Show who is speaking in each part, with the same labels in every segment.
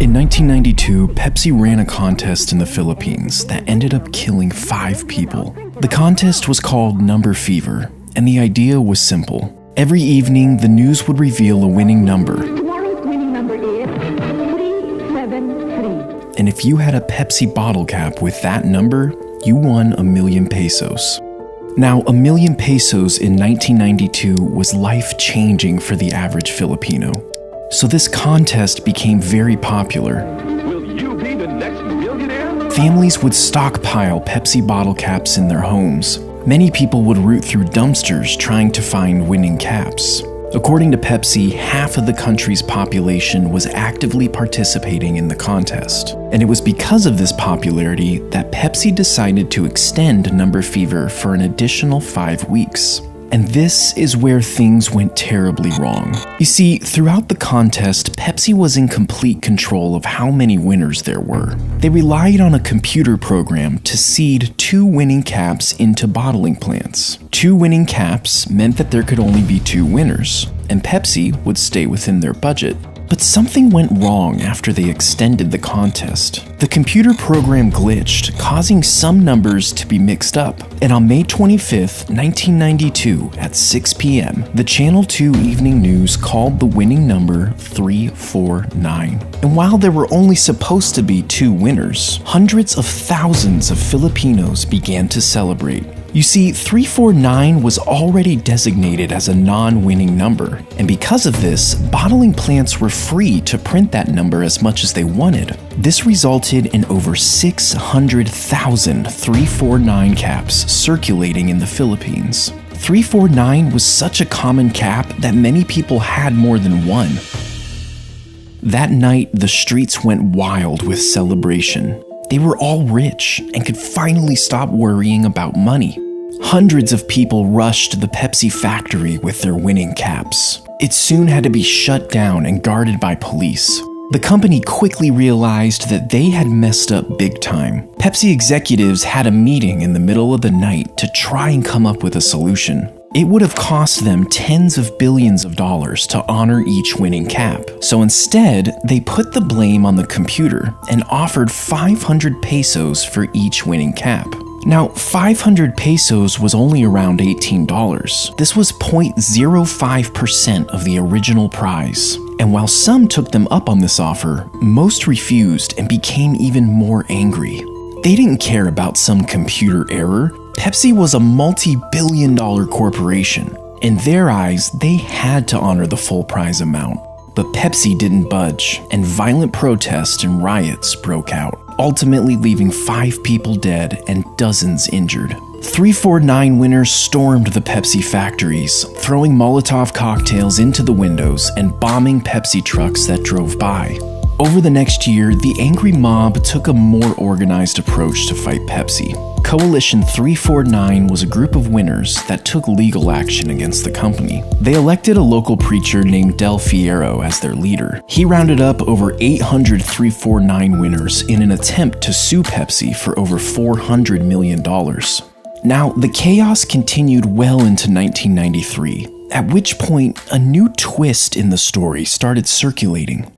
Speaker 1: In 1992, Pepsi ran a contest in the Philippines that ended up killing 5 people. The contest was called Number Fever, and the idea was simple. Every evening, the news would reveal a winning number.
Speaker 2: Tomorrow's winning number is 373.
Speaker 1: And if you had a Pepsi bottle cap with that number, you won 1,000,000 pesos. Now, 1,000,000 pesos in 1992 was life-changing for the average Filipino. So this contest became very popular.
Speaker 3: Will you be the next millionaire?
Speaker 1: Families would stockpile Pepsi bottle caps in their homes. Many people would root through dumpsters trying to find winning caps. According to Pepsi, half of the country's population was actively participating in the contest. And it was because of this popularity that Pepsi decided to extend Number Fever for an additional 5 weeks. And this is where things went terribly wrong. You see, throughout the contest, Pepsi was in complete control of how many winners there were. They relied on a computer program to seed 2 winning caps into bottling plants. 2 winning caps meant that there could only be 2 winners, and Pepsi would stay within their budget. But something went wrong after they extended the contest. The computer program glitched, causing some numbers to be mixed up. And on May 25th, 1992, at 6 p.m., the Channel 2 Evening News called the winning number 349. And while there were only supposed to be 2 winners, hundreds of thousands of Filipinos began to celebrate. You see, 349 was already designated as a non-winning number, and because of this, bottling plants were free to print that number as much as they wanted. This resulted in over 600,000 349 caps circulating in the Philippines. 349 was such a common cap that many people had more than one. That night, the streets went wild with celebration. They were all rich and could finally stop worrying about money. Hundreds of people rushed to the Pepsi factory with their winning caps. It soon had to be shut down and guarded by police. The company quickly realized that they had messed up big time. Pepsi executives had a meeting in the middle of the night to try and come up with a solution. It would have cost them tens of billions of dollars to honor each winning cap. So instead, they put the blame on the computer and offered 500 pesos for each winning cap. Now, 500 pesos was only around $18. This was 0.05% of the original prize. And while some took them up on this offer, most refused and became even more angry. They didn't care about some computer error. Pepsi was a multi-billion-dollar corporation. In their eyes, they had to honor the full prize amount. But Pepsi didn't budge, and violent protests and riots broke out, ultimately leaving 5 people dead and dozens injured. 349 winners stormed the Pepsi factories, throwing Molotov cocktails into the windows and bombing Pepsi trucks that drove by. Over the next year, the angry mob took a more organized approach to fight Pepsi. Coalition 349 was a group of winners that took legal action against the company. They elected a local preacher named Del Fierro as their leader. He rounded up over 800 349 winners in an attempt to sue Pepsi for over $400 million. Now, the chaos continued well into 1993, at which point a new twist in the story started circulating.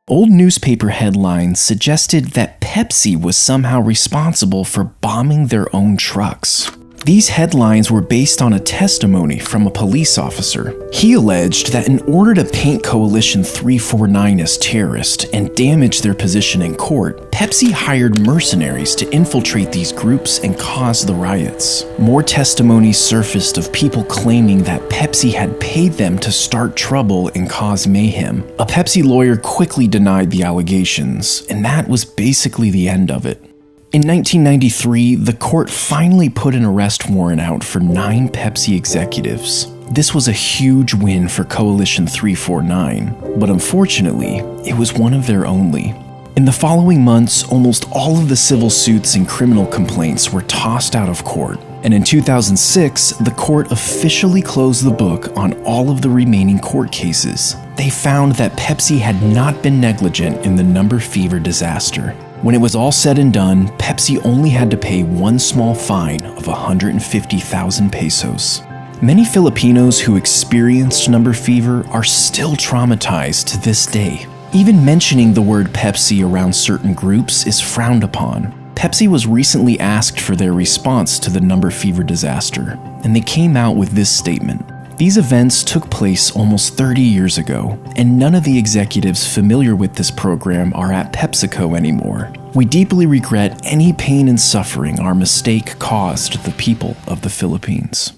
Speaker 1: Old newspaper headlines suggested that Pepsi was somehow responsible for bombing their own trucks. These headlines were based on a testimony from a police officer. He alleged that in order to paint Coalition 349 as terrorist and damage their position in court, Pepsi hired mercenaries to infiltrate these groups and cause the riots. More testimonies surfaced of people claiming that Pepsi had paid them to start trouble and cause mayhem. A Pepsi lawyer quickly denied the allegations, and that was basically the end of it. In 1993, the court finally put an arrest warrant out for 9 Pepsi executives. This was a huge win for Coalition 349, but unfortunately, it was one of their only. In the following months, almost all of the civil suits and criminal complaints were tossed out of court, and in 2006, the court officially closed the book on all of the remaining court cases. They found that Pepsi had not been negligent in the Number Fever disaster. When it was all said and done, Pepsi only had to pay one small fine of 150,000 pesos. Many Filipinos who experienced Number Fever are still traumatized to this day. Even mentioning the word Pepsi around certain groups is frowned upon. Pepsi was recently asked for their response to the number fever disaster, and they came out with this statement. These events took place almost 30 years ago, and none of the executives familiar with this program are at PepsiCo anymore. We deeply regret any pain and suffering our mistake caused the people of the Philippines.